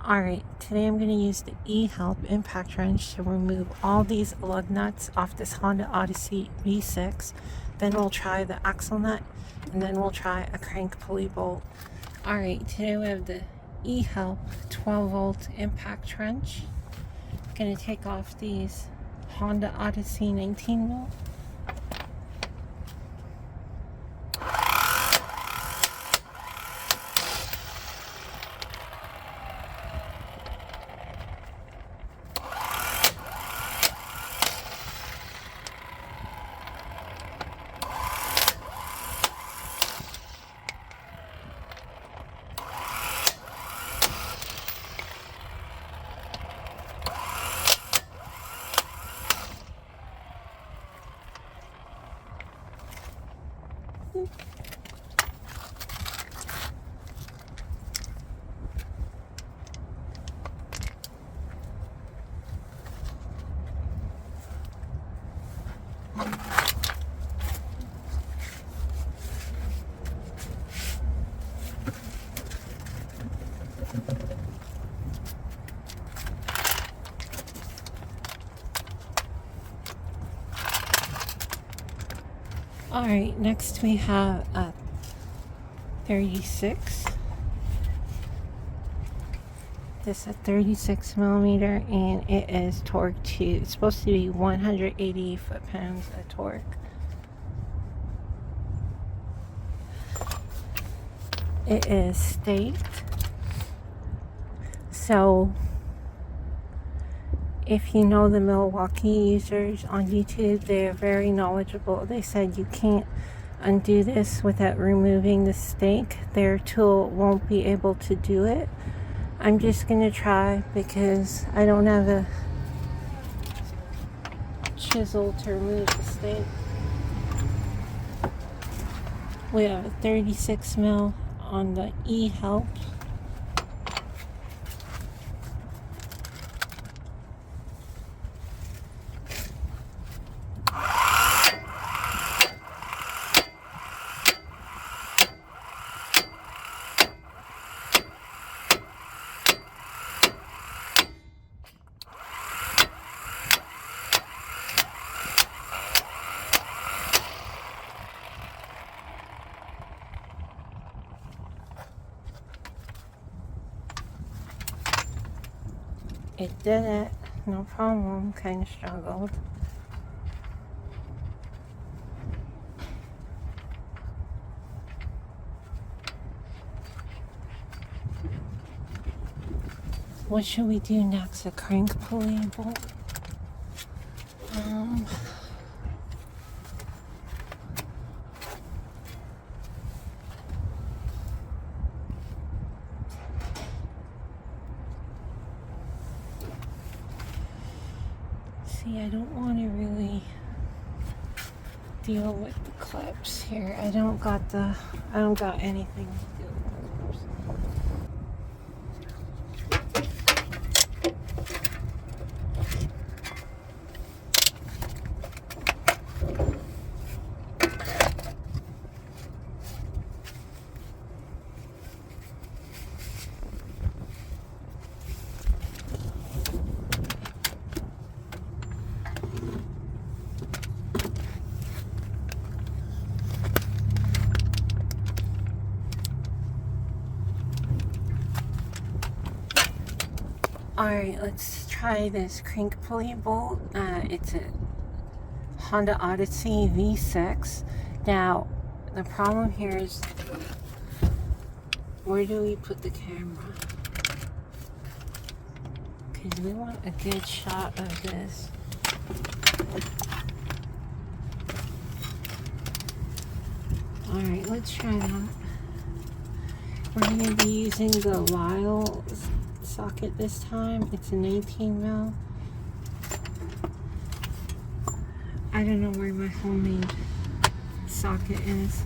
Alright, today I'm going to use the e-heelp impact wrench to remove all these lug nuts off this Honda Odyssey V6. Then we'll try the axle nut, and then we'll try a crank pulley bolt. Alright, today we have the e-heelp 12 volt impact wrench. Going to take off these Honda Odyssey 19 volt. Alright, next we have a 36. This is a 36 millimeter, and it is torque to, it's supposed to be 180 foot-pounds of torque. It is staked. So if you know the Milwaukee users on YouTube, they're very knowledgeable. They said you can't undo this without removing the stake. Their tool won't be able to do it. I'm just going to try because I don't have a chisel to remove the stake. We have a 36 mil on the e-heelp. It did it, no problem, kind of struggled. What should we do next? A crank pulley bolt? See, I don't want to really deal with the clips here. I don't got anything to deal with the clips. Alright, let's try this crank pulley bolt. It's a Honda Odyssey V6. Now, the problem here is, where do we put the camera? Because we want a good shot of this. Alright, let's try that. We're going to be using the Lyle socket this time. It's an 18 mil. I don't know where my homemade socket is.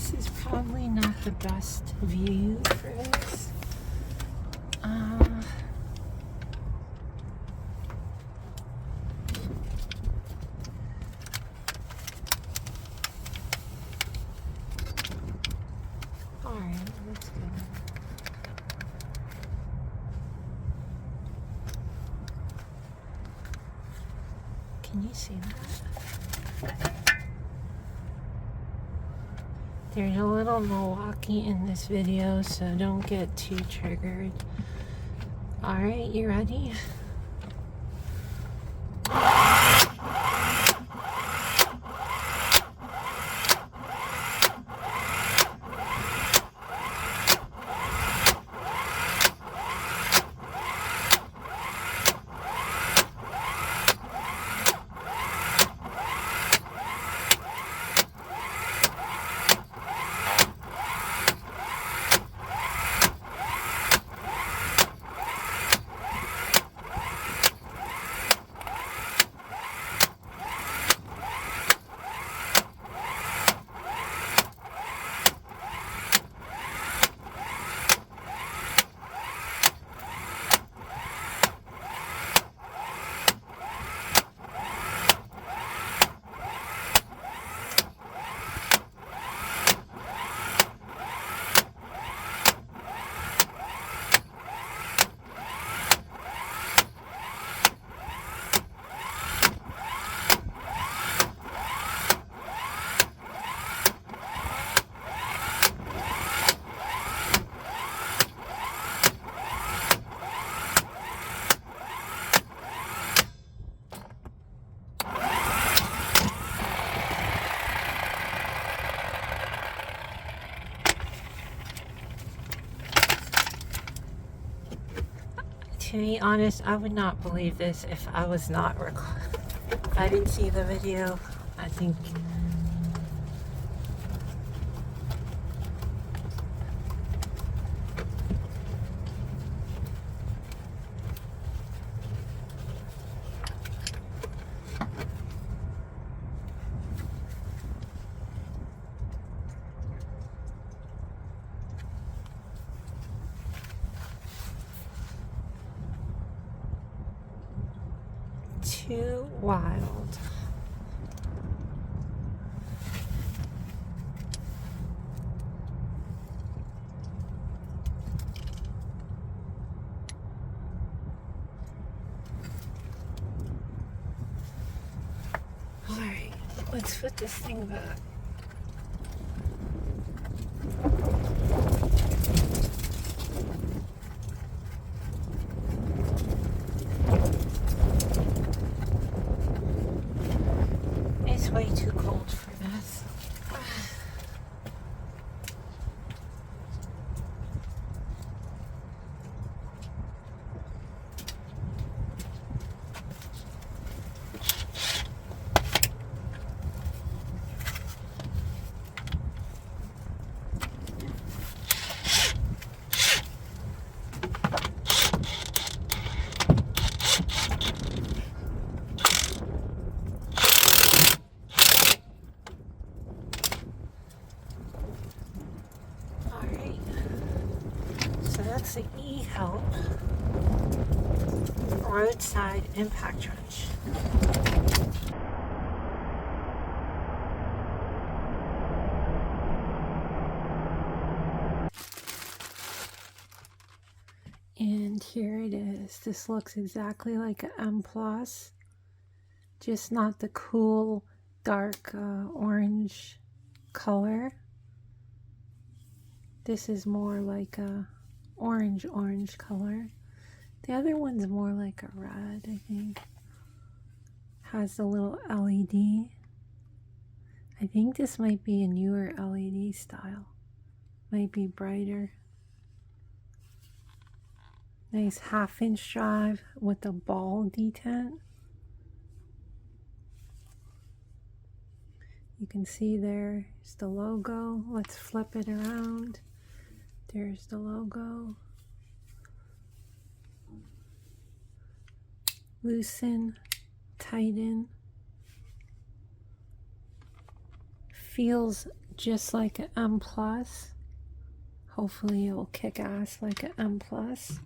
this is probably not the best view for this. Alright, let's go. Can you see that? There's a little Milwaukee in this video, so don't get too triggered. Alright, you ready? To be honest, I would not believe this if I was not if I didn't see the video. I think too wild. All right, let's put this thing back. It's way too cold for this. That's the e-heelp roadside impact wrench. And here it is. This looks exactly like an M+, just not the cool dark orange color. This is more like a orange color. The other one's more like a red, I think. Has a little LED. I think this might be a newer LED style. Might be brighter. Nice 1/2-inch drive with a ball detent. You can see there's the logo. Let's flip it around. There's the logo. Loosen, tighten. Feels just like an M plus. Hopefully it will kick ass like an M plus.